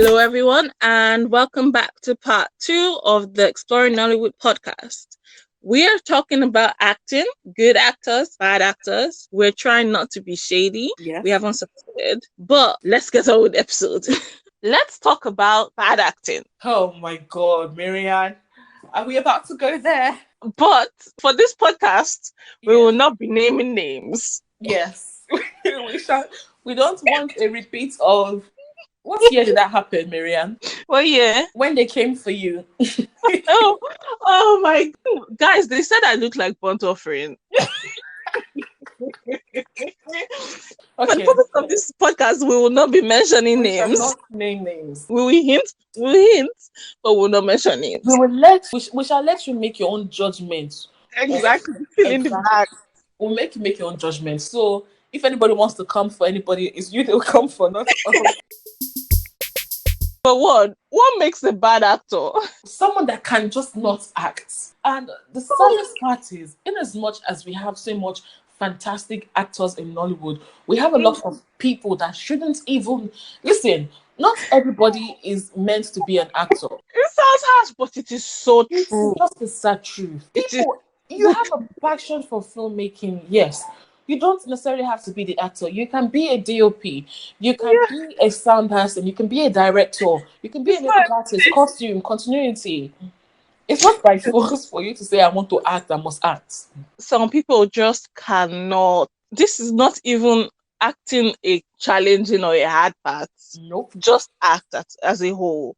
Hello, everyone, and welcome back to part two of the Exploring Nollywood podcast. We are talking about acting, good actors, bad actors. We're trying not to be shady. Yes. We haven't succeeded, but let's get on with the episode. Let's talk about bad acting. Oh my God, Marianne. Are we about to go there? But for this podcast, we Yes. will not be naming names. Yes. We don't want a repeat of what year did that happen, Marianne? Well, yeah. When they came for you. Oh my guys, they said I look like burnt offering. For the Okay. purpose of this podcast, we will not be mentioning We shall names. not name names. We will hint, but we'll not mention names. We shall let you make your own judgment. Exactly. Fill in the bag. We'll make you make your own judgment. So if anybody wants to come for anybody, it's you they'll come for, not us. But what makes a bad actor? Someone that can just not act. And the saddest part is, in as much as we have so much fantastic actors in Nollywood, we have a lot of people that shouldn't even listen. Not everybody is meant to be an actor. It sounds harsh, but it is so true. It's just the sad truth. It is- People, you have a passion for filmmaking, yes. You don't necessarily have to be the actor. You can be a DOP. You can be a sound person. You can be a director. You can be a makeup artist, costume, continuity. It's not by force for you to say, I want to act, I must act. Some people just cannot. This is not even acting a challenging or a hard part. Nope. Just act as a whole.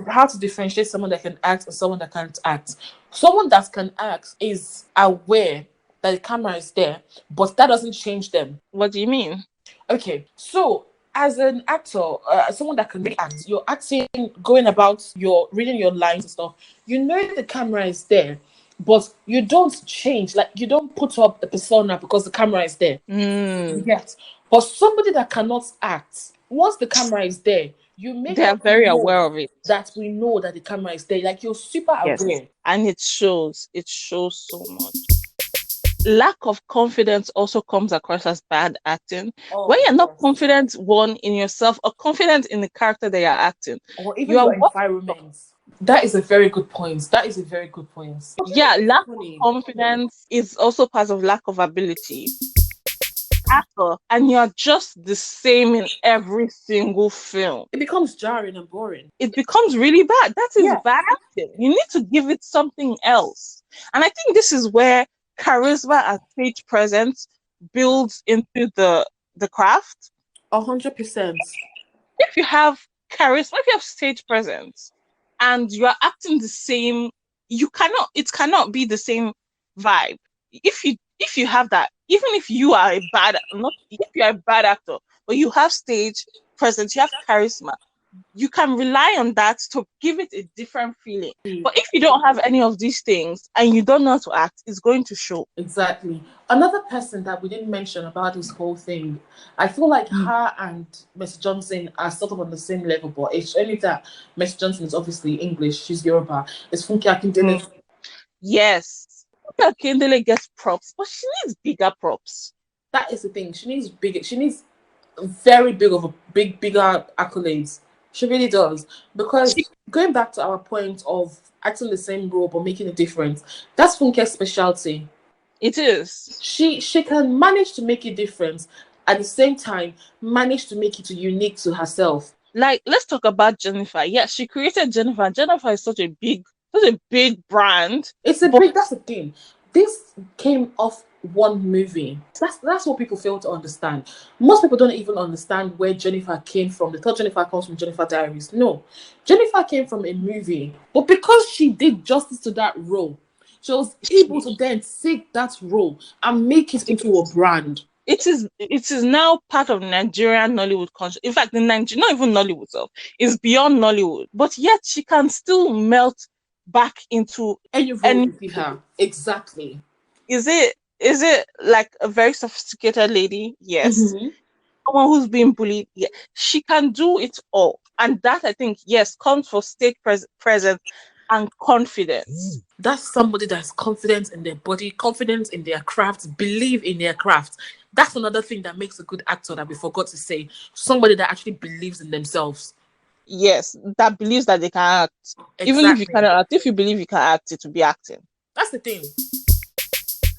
How to differentiate someone that can act and someone that can't act? Someone that can act is aware that the camera is there, but that doesn't change them. What do you mean? Okay, so as an actor, someone that can really act, you're acting, going about, you're reading your lines and stuff. You know the camera is there, but you don't change. Like you don't put up a persona because the camera is there. Yes, but somebody that cannot act, once the camera is there, you make They are very aware of it. that we know that the camera is there. Like you're super aware. And it shows. It shows so much. Lack of confidence also comes across as bad acting. When you're not confident, one, in yourself or confident in the character that you're acting, or even your environment. That is a very good point. Yeah, lack of confidence is also part of lack of ability. Actor, and you're just the same in every single film. It becomes jarring and boring. It becomes really bad. That is bad acting. You need to give it something else. And I think this is where charisma and stage presence builds into the craft. 100%. If you have charisma, if you have stage presence, and you are acting the same, it cannot be the same vibe. If you have that, even if you are a bad actor, but you have stage presence, you have charisma, you can rely on that to give it a different feeling. But if you don't have any of these things and you don't know how to act, it's going to show. Exactly. Another person that we didn't mention about this whole thing, I feel like her and Miss Johnson are sort of on the same level, but it's only that Miss Johnson is obviously English, she's Yoruba. It's Funke Akindele. Yes. Funke Akindele gets props, but she needs bigger props. That is the thing. She needs very bigger accolades. She really does. Because going back to our point of acting the same role but making a difference, that's Funke's specialty. It is. She can manage to make a difference, at the same time manage to make it unique to herself. Like, let's talk about Jennifer. Yeah, she created Jennifer. Jennifer is such a big brand. That's the thing. This came off one movie. That's what people fail to understand. Most people don't even understand where Jennifer came from. They thought Jennifer comes from Jennifer Diaries. No, Jennifer came from a movie, but because she did justice to that role, she was able to then take that role and make it into a brand. It is now part of Nigerian Nollywood culture. In fact, not even Nollywood itself, is beyond Nollywood. But yet she can still melt back into any role you see her. Exactly. Is it like a very sophisticated lady? Yes. Mm-hmm. Someone who's being bullied? Yeah. She can do it all. And that, I think, yes, comes for stage presence and confidence. That's somebody that's confident in their body, confident in their craft, believe in their craft. That's another thing that makes a good actor that we forgot to say. Somebody that actually believes in themselves. yes, that believes that they can act. Even if you Exactly. cannot act, if you believe you can act, it will be acting. That's the thing.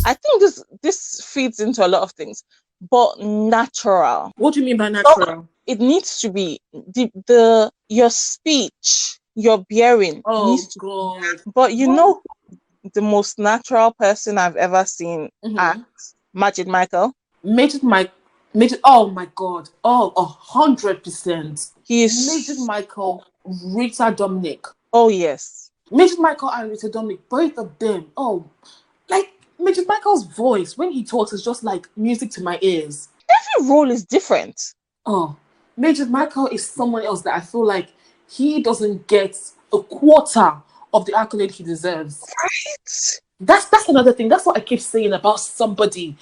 I think this feeds into a lot of things, but natural. What do you mean by So natural? it needs to be the your speech, your bearing Oh needs to. God. But you What? know, the most natural person I've ever seen act, Mm-hmm. Majid Michael. Majid Mike. Majid. Oh my God. Oh, 100%. He Majid is. Michael, Rita Dominic. Oh yes, Majid Michael and Rita Dominic, both of them. Oh, like Majid Michael's voice when he talks is just like music to my ears. every role is different. Oh, Majid Michael is someone else that I feel like he doesn't get a quarter of the accolade he deserves. Right. That's another thing. That's what I keep saying about somebody.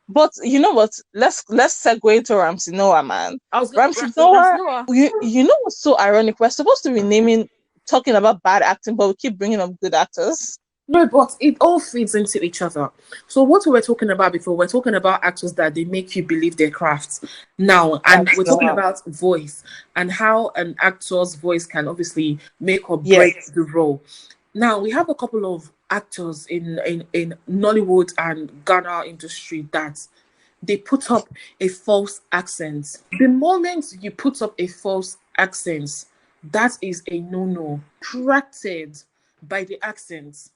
But you know what? Let's segue into Ramsey Noah, man. I was Ramsey Ramsey Noah. Noah. You know what's so ironic? We're supposed to be talking about bad acting, but we keep bringing up good actors. No, but it all feeds into each other. So what we were talking about before, we're talking about actors that they make you believe their crafts now, and Ramsey we're talking Noah. about voice and how an actor's voice can obviously make or break Yes. the role. Now we have a couple of actors in Nollywood and Ghana industry that they put up a false accent. The moment you put up a false accent, that is a no-no. Attracted by the accent.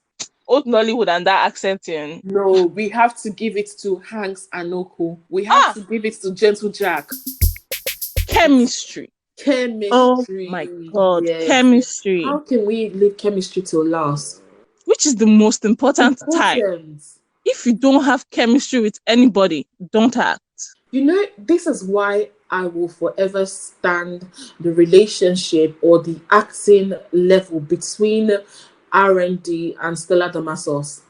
Old Nollywood and that accenting. No, we have to give it to Hanks and Oko. We have Ah, to give it to Gentle Jack. chemistry. Oh my Chemistry, God, yes. chemistry, How can we leave chemistry till last? which is the most important type. Important. If you don't have chemistry with anybody, don't act. You know, this is why I will forever stand the relationship or the acting level between R&D and Stella Damasos.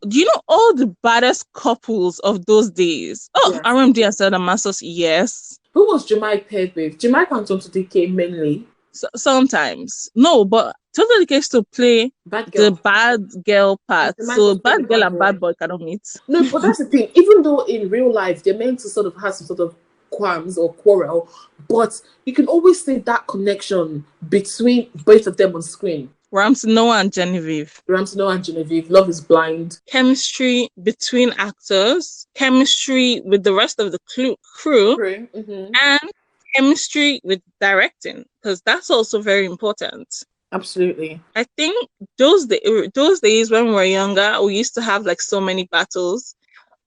Do you know all the baddest couples of those days? Oh, Yes. RMD and Sada Massos, yes. Who was Jamaica paired with? Jamaica and Tonto DK mainly. Sometimes. No, but Totally Case to play Bad the girl. bad girl And part. Jamaica So was playing the bad girl bad and boy. bad boy cannot meet. No, but that's the thing. Even though in real life they're meant to sort of have some sort of qualms or quarrel, but you can always see that connection between both of them on screen. Ramsey Noah and Genevieve. Ramsey Noah and Genevieve, Love is Blind. Chemistry between actors, chemistry with the rest of the crew, True. Mm-hmm. and chemistry with directing, because that's also very important. Absolutely. I think those days when we were younger, we used to have like so many battles.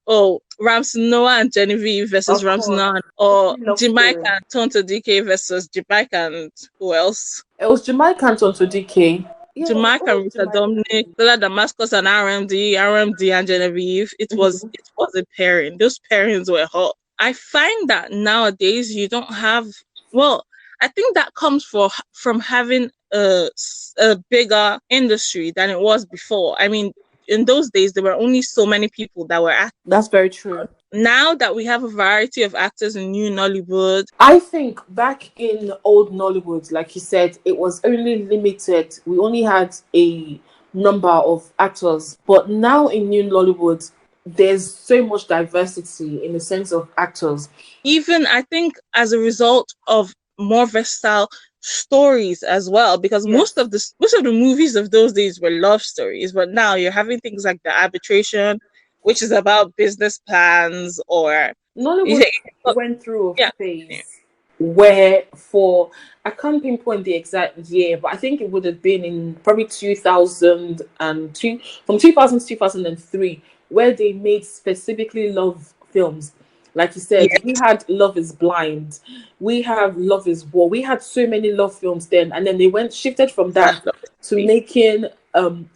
Oh, Ramsey Noah and Genevieve versus Of Ramsey course. Noah, or Love Jamaica story. and Tonto DK versus Jamaica and who else? It was Jamaica and Tonto DK. Yeah, it Jamaica and was Rita Jamaica. Dominic, Stella Damascus and RMD and Genevieve. Mm-hmm. It was a pairing. Those pairings were hot. I find that nowadays you don't have, well, I think that comes from having a bigger industry than it was before. I mean, in those days there were only so many people that were actors. That's very true. Now that we have a variety of actors in new Nollywood, I think back in old Nollywood, like you said, it was only limited. We only had a number of actors. But now in new Nollywood, there's so much diversity in the sense of actors. even I think as a result of more versatile stories as well, because Yes. most of the movies of those days were love stories, but now you're having things like the arbitration, which is about business plans, or Nollywood yeah, went through a yeah. phase where for I can't pinpoint the exact year, but I think it would have been in probably 2002, from 2000 to 2003, where they made specifically love films. Like you said, we had Love is Blind, we have Love is War, we had so many love films then, and then they went shifted from that to making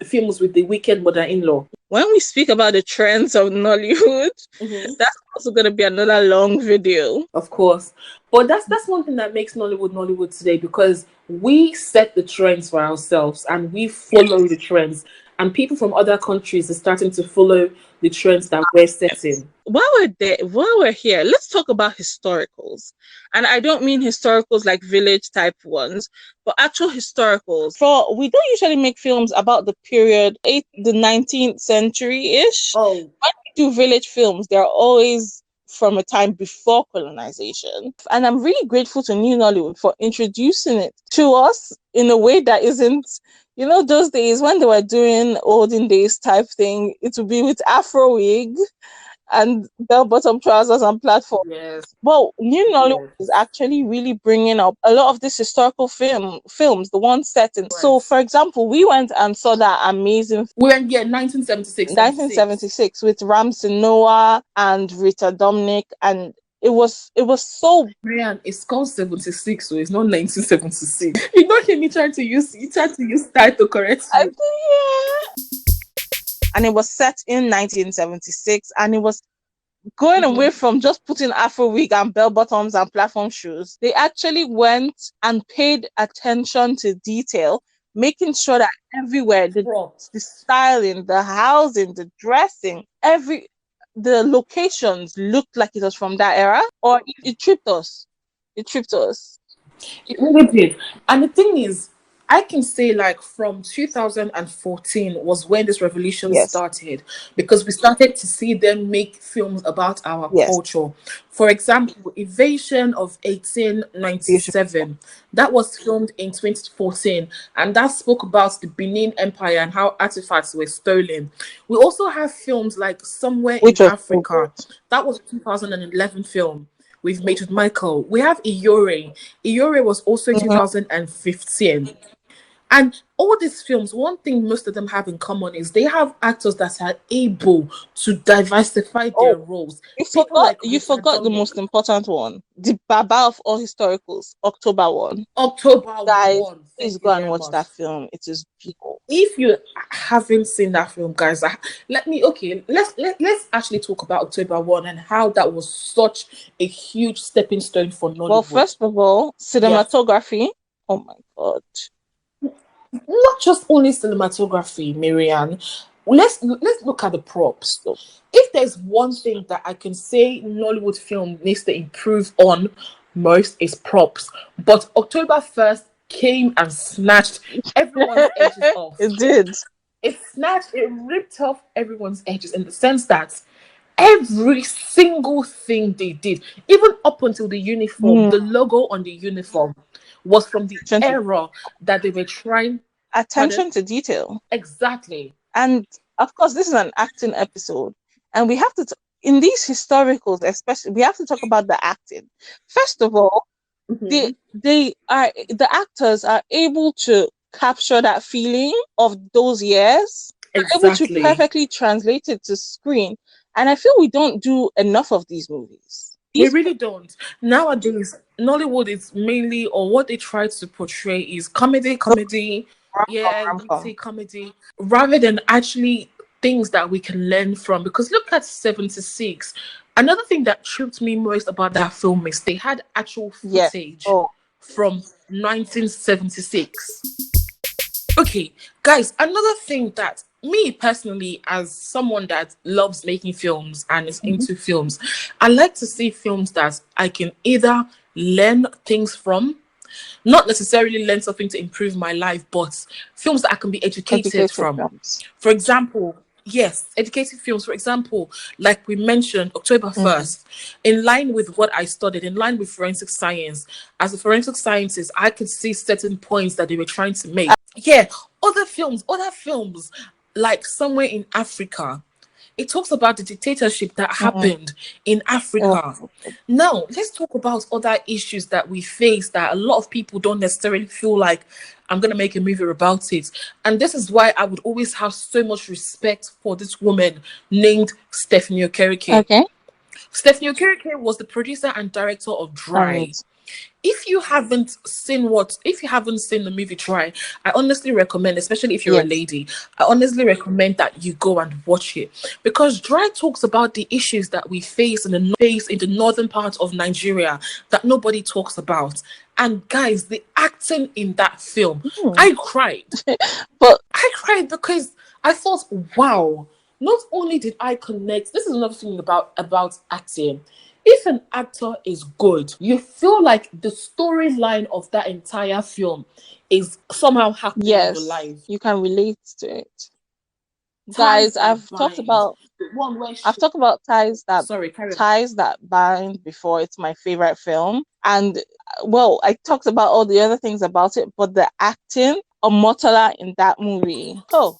films with the wicked mother-in-law. When we speak about the trends of Nollywood, that's also going to be another long video. Of course. But that's one thing that makes Nollywood Nollywood today, because we set the trends for ourselves and we follow the trends. And people from other countries are starting to follow the trends that we're setting. While we're here, let's talk about historicals. And I don't mean historicals like village type ones, but actual historicals. For we don't usually make films about the period the 19th century ish. Oh, When we do village films, they're always from a time before colonization. And I'm really grateful to New Nollywood for introducing it to us in a way that isn't, those days when they were doing olden days type thing, it would be with Afro wig and bell bottom trousers and platform. Yes. Well, New Nollywood Yes. is actually really bringing up a lot of these historical films, the ones set in. So, Right. for example, we went and saw that amazing We went, yeah, 1976, 76. 1976 with Ramsey Noah and Rita Dominic, and it was so. Brian, it's called 76, so it's not 1976. You don't hear me trying to use style to correct I you. think, yeah. And it was set in 1976, and it was going away from just putting Afro wig and bell bottoms and platform shoes. They actually went and paid attention to detail, making sure that everywhere the Props. styling, the housing, the dressing, the locations looked like it was from that era, or it tripped us. It tripped us. It really did. And the thing is, I can say like from 2014 was when this revolution Yes, started because we started to see them make films about our yes. culture. For example, Invasion of Beautiful. 1897 that was filmed in 2014 and that spoke about the Benin Empire and how artifacts were stolen. We also have films like Somewhere in Which was so good. Africa. That was a 2011 film we've made with Michael. We have Iyore. Iyore was also in Mhm. 2015. And all these films, one thing most of them have in common is they have actors that are able to diversify their Oh, roles. you People forgot like you Rita forgot the Dominic, most important one. The Baba of all historicals, October 1. October Guys, 1. please Thank you go and very watch much. that film. It is beautiful. If you haven't seen that film, guys, let's actually talk about October 1 and how that was such a huge stepping stone for Well, Nollywood. first of all, Yes. cinematography. Oh my God. Not just only cinematography, Marianne. Let's look at the props. So, If there's one thing that I can say Nollywood film needs to improve on most is props. But October 1st came and snatched everyone's edges off. it did. It ripped off everyone's edges in the sense that every single thing they did, even up until the uniform, Mm, the logo on the uniform was from the attention to, era that they were trying. Pardon? attention to detail. Exactly. And of course, this is an acting episode. And we have to, in these historicals, especially, we have to talk about the acting. First of all, Mhm. the actors are able to capture that feeling of those years. They're able to Exactly. perfectly translate it to screen. And I feel we don't do enough of these movies. We These really don't. Nowadays, Nollywood is mainly, or what they try to portray is comedy, comedy, yeah, rom-com. witty comedy, rather than actually things that we can learn from. Because look at 76. Another thing that tripped me most about that film is they had actual Yes. footage Oh, from 1976. Okay, guys, another thing that me personally, as someone that loves making films and is mhm. into films, I like to see films that I can either learn things from, not necessarily learn something to improve my life, but films that I can be educated Educative from. films. For example, yes, educative films. For example, like we mentioned, October Mhm. 1st, in line with what I studied, in line with forensic science, as a forensic scientist, I could see certain points that they were trying to make. Yeah, other films, like Somewhere in Africa. It talks about the dictatorship that Mhm. happened in Oh, Africa. Now, let's talk about other issues that we face that a lot of people don't necessarily feel like I'm going to make a movie about it. And this is why I would always have so much respect for this woman named Stephanie Okereke. okay. Stephanie Okereke was the producer and director of And Dry. If you haven't seen the movie Try, I honestly recommend, especially if you're a yes. lady, I honestly recommend that you go and watch it because Dry talks about the issues that we face in the northern part of Nigeria that nobody talks about. And guys, the acting in that film, Hmm. I cried. But I cried because I thought, wow, not only did I connect, this is another thing about acting. If an actor is good, you feel like the storyline of that entire film is somehow happening in your yes, life. you can relate to it. Ties Guys, that bind. The one where I've she, talked about sorry, carry on. Ties That Bind before. It's my favorite film. And well, I talked about all the other things about it, but the acting of Motala in that movie. Oh,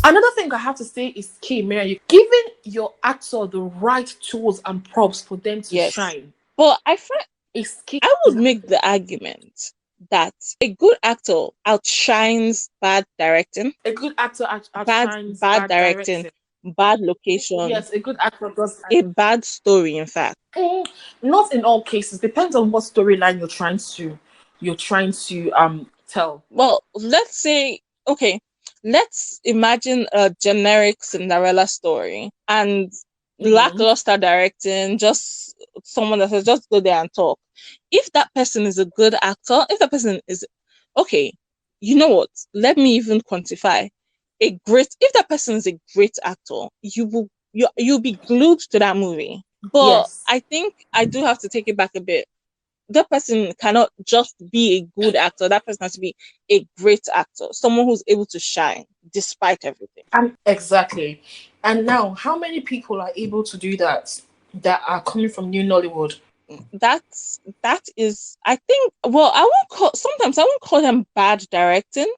Another thing I have to say is key, Mary. You giving your actor the right tools and props for them to yes. shine But I find is key. I would make the argument that a good actor outshines bad directing, A good actor outshines bad bad directing, directing. bad location, Yes, a good actor does. a bad story, in fact. Not in all cases. Depends on what storyline you're trying to tell. Well, let's say, okay, let's imagine a generic Cinderella story and Mm-hmm. lackluster directing, just someone that says, just go there and talk. If that person is a good actor, if that person is, okay, you know what? Let me even quantify. If that person is a great actor, you'll be glued to that movie. But Yes. I think I do have to take it back a bit. That person cannot just be a good actor. That person has to be a great actor, someone who's able to shine despite everything. And exactly. And now, how many people are able to do that that are coming from New Nollywood? That is, I think. Well, I won't call sometimes I won't call them bad directing.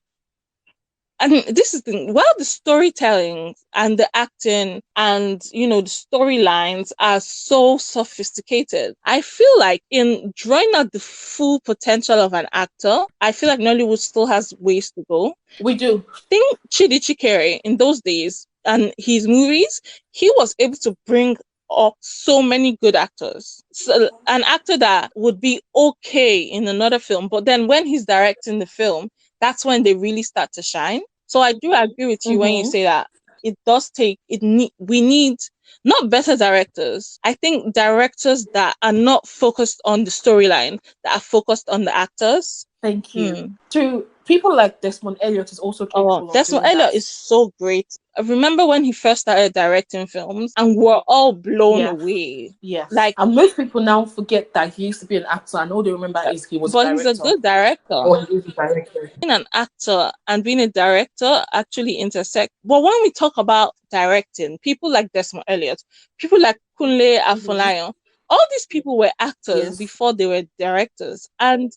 And this is the while the storytelling and the acting and the storylines are so sophisticated, I feel like in drawing out the full potential of an actor, I feel like Nollywood still has ways to go. We do. Think Chidi Chikere in those days and his movies, he was able to bring up so many good actors. So, an actor that would be okay in another film, but then when he's directing the film, that's when they really start to shine. So I do agree with you when you Mm-hmm. say that it does take it. We need not better directors. I think directors that are not focused on the storyline, that are focused on the actors. Thank you. Hmm. To people like Desmond Elliot is also Oh, capable of Desmond doing Elliot that. is so great. I remember when he first started directing films and we're all blown Yeah. away. Yes. Like, And most people now forget that he used to be an actor, and all they remember is he was a but he's a director good director. or he is a director. Being an actor and being a director actually intersect. But when we talk about directing, people like Desmond Elliot, people like Kunle Mm-hmm. Afolayan, all these people were actors Yes. before they were directors. And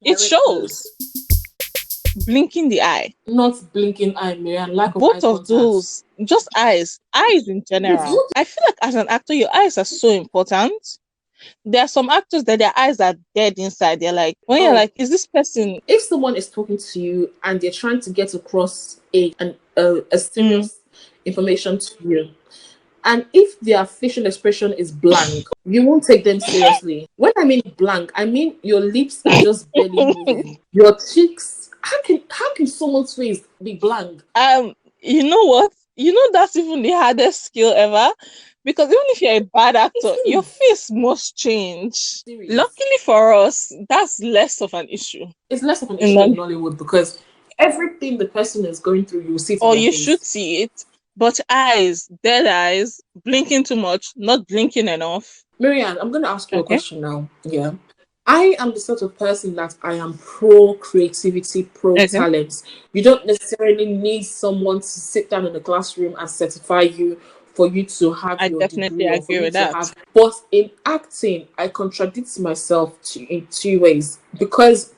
it Directors. shows blinking the eye. Not blinking eye, Marianne. Lack of eye Both of contact. those, just eyes in Yes. general. I feel like as an actor, your eyes are so important. There are some actors that their eyes are dead inside. They're like, when you're Oh, like, is this person? if someone is talking to you and they're trying to get across a Mm. serious information to you, and if their facial expression is blank, you won't take them seriously. When I mean blank, I mean your lips are just barely moving. Your cheeks. How can someone's face be blank? You know what? You know that's even the hardest skill ever, because even if you're a bad actor, your It's face must change. serious. Luckily for us, that's less of an issue. It's less of an And issue in then, Nollywood because everything the person is going through, you see it in or their you should face. see it, but eyes, dead eyes, blinking too much, not blinking enough. Marianne, I'm going to ask you a Okay. question now. Yeah. I am the sort of person that I am pro creativity, pro Okay. talent. You don't necessarily need someone to sit down in the classroom and certify you for you to have I your definitely degree or for agree you with to that. have. But in acting, I contradict myself in two ways because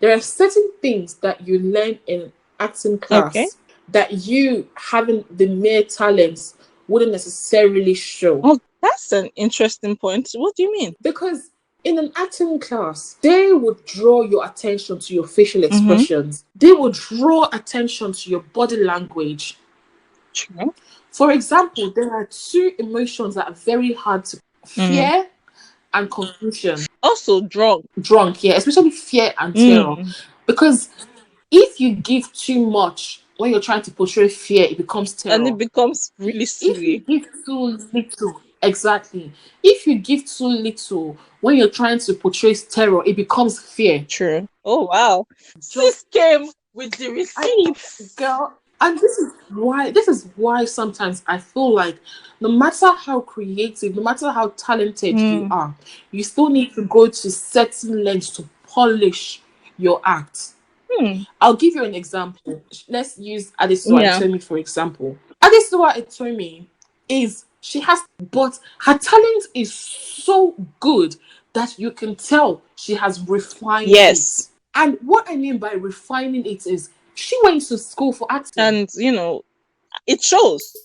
there are certain things that you learn in acting Okay. class that you having the mere talents wouldn't necessarily show. Oh, that's an interesting point. What do you mean? Because in an acting class, they would draw your attention to your facial Mm-hmm. expressions. They would draw attention to your body language. True. For example, there are two emotions that are very hard to Mm. fear and confusion. Also, drug. Drunk, yeah, especially fear and terror. Mm. Because if you give too much when you're trying to portray fear, it becomes And it terror. becomes really If you silly. give too little, exactly. If you give too little when you're trying to portray terror, it becomes fear. True. Oh wow. Just Sis came with the I receipts. girl, and this is why sometimes I feel like no matter how creative, no matter how talented you Mm. are, you still need to go to certain lengths to polish your act. I'll give you an example. Let's use Adesuwa Yeah. Etomi for example. Adesuwa Etomi she has, but her talent is so good that you can tell she has refined it. Yes. And what I mean by refining it is she went to school for acting. And, it shows.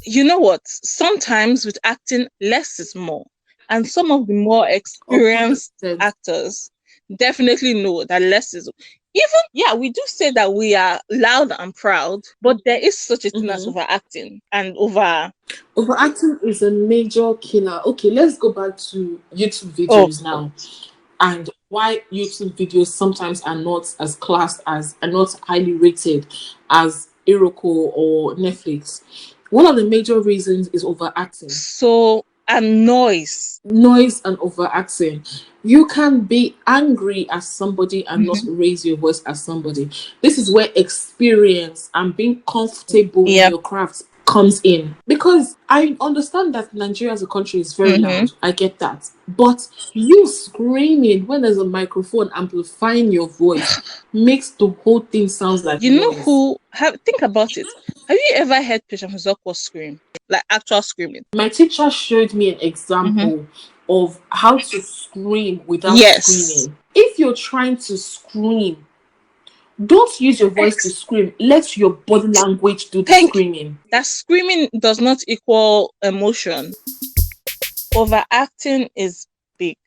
You know what? Sometimes with acting, less is more. And some of the more experienced 100%. actors definitely know that less is even, we do say that we are loud and proud, but there is such a thing as overacting and Overacting is a major killer. Okay, let's go back to YouTube videos now, and why YouTube videos sometimes are not as classed as, are not highly rated as Iroko or Netflix. One of the major reasons is overacting. And noise And overacting. You can be angry at somebody and not raise your voice at somebody. This is where experience and being comfortable in your craft comes in. Because I understand that Nigeria as a country is very loud. I get that. But you screaming when there's a microphone amplifying your voice makes the whole thing sound like noise. think about it. Have you ever heard Patience Zokwo scream? Like actual screaming? My teacher showed me an example of how to scream without screaming. If you're trying to scream, don't use your voice to scream. Let your body language do the screaming. That screaming does not equal emotion. Overacting is big.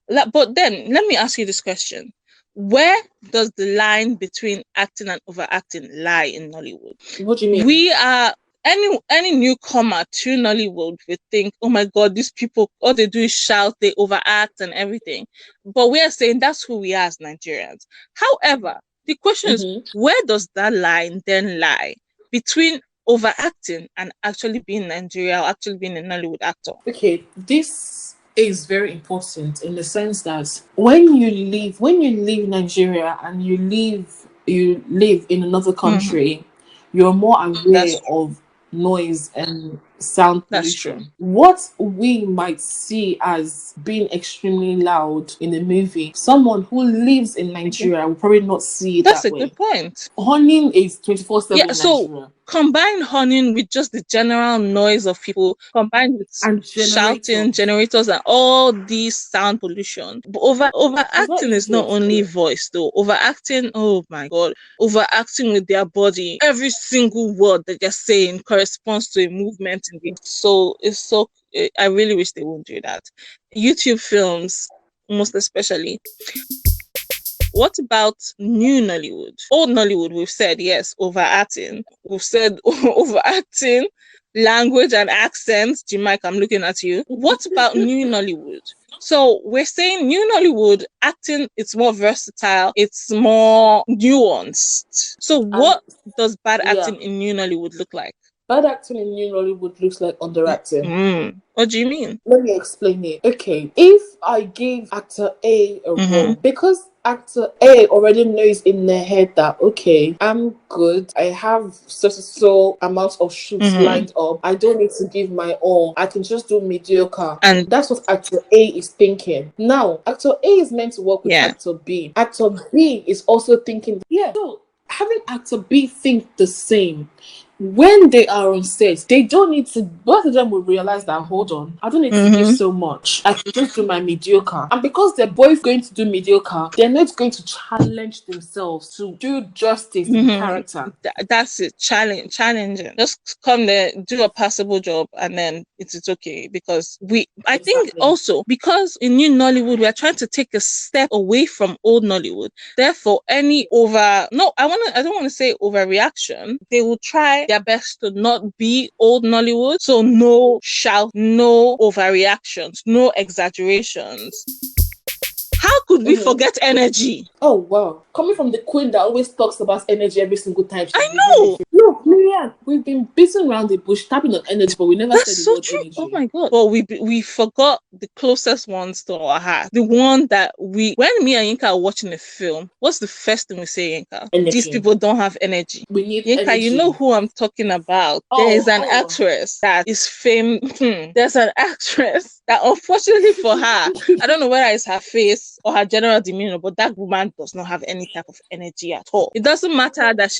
But then, let me ask you this question. Where does the line between acting and overacting lie in Nollywood? What do you mean? We are any newcomer to Nollywood would think, oh my God, these people, all they do is shout, they overact and everything. But we are saying that's who we are as Nigerians. However, the question is, where does that line then lie between overacting and actually being Nigeria or actually being a Nollywood actor? Okay, this is very important in the sense that when you leave Nigeria and you live in another country, you're more aware of noise and sound pollution. What we might see as being extremely loud in a movie, someone who lives in Nigeria will probably not see it that way. That's a good point. Honing is 24/7 in Nigeria. So combine honing with just the general noise of people, combined with shouting, generators, and all these sound pollution. But overacting is not only voice though. Overacting, oh my God, overacting with their body. Every single word that they're saying corresponds to a movement in it. So I really wish they wouldn't do that. YouTube films, most especially. What about new Nollywood? Old Nollywood, we've said, yes, overacting. We've said overacting, language and accents. G-Mike, I'm looking at you. What about new Nollywood? So we're saying new Nollywood acting, it's more versatile, it's more nuanced. So what does bad acting in new Nollywood look like? Bad acting in new Nollywood looks like underacting. What do you mean? Let me explain it. Okay, if I gave actor A a role, because actor A already knows in their head that, okay, I'm good, I have so amount of shoots lined up, I don't need to give my all, I can just do mediocre. And that's what actor A is thinking. Now, actor A is meant to work with actor B. Actor B is also thinking, so having actor B think the same, when they are on set, they don't need to, both of them will realize that, hold on, I don't need to give so much. I can just do my mediocre. And because they're both going to do mediocre, they're not going to challenge themselves to do justice to the character. That's it. Challenging. Just come there, do a passable job, and then it's okay. Because I think also, because in new Nollywood, we are trying to take a step away from old Nollywood. Therefore, I don't want to say overreaction. They will try their best to not be old Nollywood. So no shout, no overreactions, no exaggerations. How could we forget energy? Oh, wow. Coming from the queen that always talks about energy every single time. I know. No, Marianne, we've been beating around the bush, tapping on energy, but we never said That's the so word true. Oh energy. my God. But we forgot the closest ones to our heart. The one that when me and Yinka are watching a film, what's the first thing we say, Yinka? These Energy. people don't have energy. We need Yinka, you know energy. who I'm talking about. There is an actress that is famous. There's an actress that, unfortunately for her, I don't know whether it's her face or her general demeanor, but that woman does not have any type of energy at all. It doesn't matter that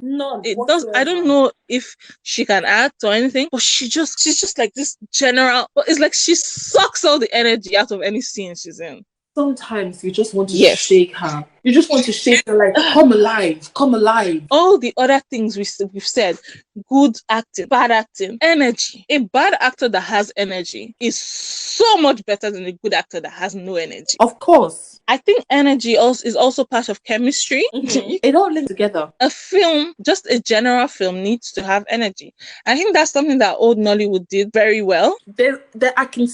None it does. I don't whatsoever. know if she can act or anything, but she's just like this general. But it's like she sucks all the energy out of any scene she's in. Sometimes you just want to Yes. shake her. You just want to shake her like, come alive, come alive. All the other things we've said, good acting, bad acting, energy. A bad actor that has energy is so much better than a good actor that has no energy. Of course. I think energy is also part of chemistry. It all links together. A film, just a general film, needs to have energy. I think that's something that Old Nollywood did very well. There, I can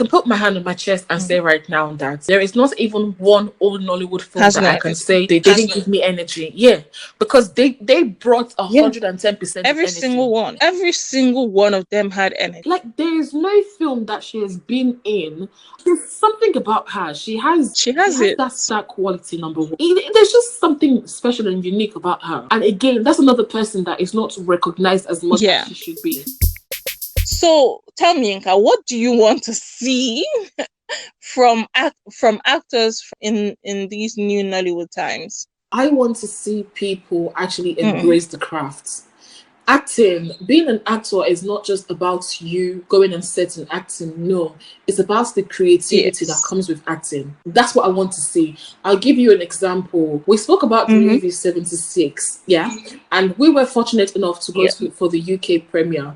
put my hand on my chest and say right now that there is not even one Old Nollywood film that I can say they didn't give me energy. Yeah, because they brought 110% every single one. Every single one of them had energy. Like, there is no film that she has been in. There's something about her. She has it. that star quality, number one. There's just something special and unique about her. And again, that's another person that is not recognized as much as she should be. So tell me, Inka, what do you want to see from actors in these new Nollywood times? I want to see people actually embrace the craft. Acting, being an actor is not just about you going on set and acting. No, it's about the creativity that comes with acting. That's what I want to see. I'll give you an example. We spoke about the movie 76, and we were fortunate enough to go for the UK premiere.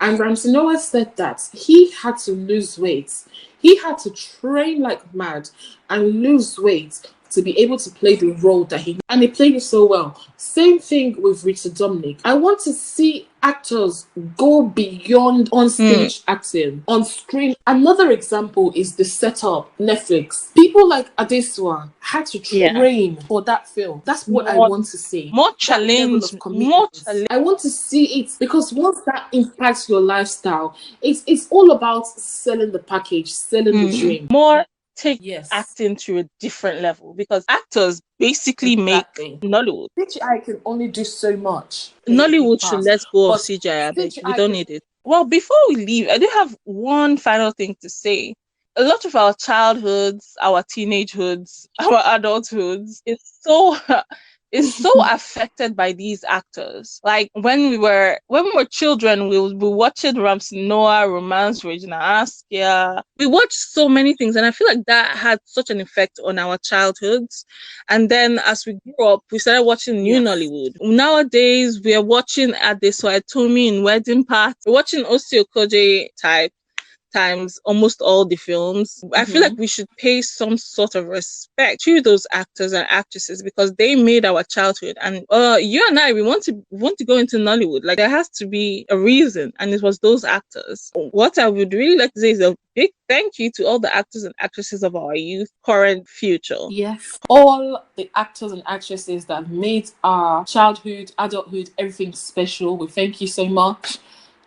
And Ramsey Noah said that he had to lose weight. He had to train like mad and lose weight to be able to play the role that and he played it so well. Same thing with Richard Dominic. I want to see actors go beyond on stage acting, on screen. Another example is the setup, Netflix. People like Adesua had to train for that film. That's what I want to see. More challenge, more challenge. I want to see it because once that impacts your lifestyle, it's all about selling the package, selling the dream. More take acting to a different level because actors basically make Nollywood. CGI can only do so much. Nollywood should let go of CGI. We don't need it. Well, before we leave, I do have one final thing to say. A lot of our childhoods, our teenagehoods, our adulthoods is so affected by these actors. Like when we were children, we would be watching Ramsey Noah, Romance, Regina Askia. We watched so many things, and I feel like that had such an effect on our childhoods. And then as we grew up, we started watching New Nollywood. Nowadays, we are watching Adesola Etomi in Wedding Party. We're watching Osi Okoje times almost all the films. I feel like we should pay some sort of respect to those actors and actresses because they made our childhood. And you and I, we want to go into Nollywood. Like there has to be a reason, and it was those actors. What I would really like to say is a big thank you to all the actors and actresses of our youth, current, future. Yes, all the actors and actresses that made our childhood, adulthood, everything special. We thank you so much.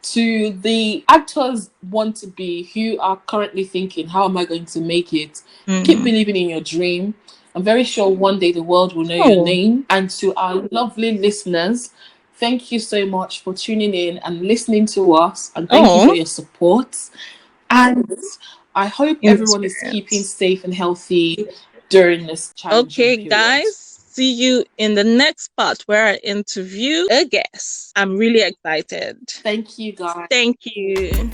To the actors want to be who are currently thinking, how am I going to make it? Keep believing in your dream. I'm very sure one day the world will know your name. And to our lovely listeners, thank you so much for tuning in and listening to us. And thank you for your support. And I hope everyone is keeping safe and healthy during this challenging period. Guys. See you in the next part where I interview a guest. I'm really excited. Thank you, guys. Thank you.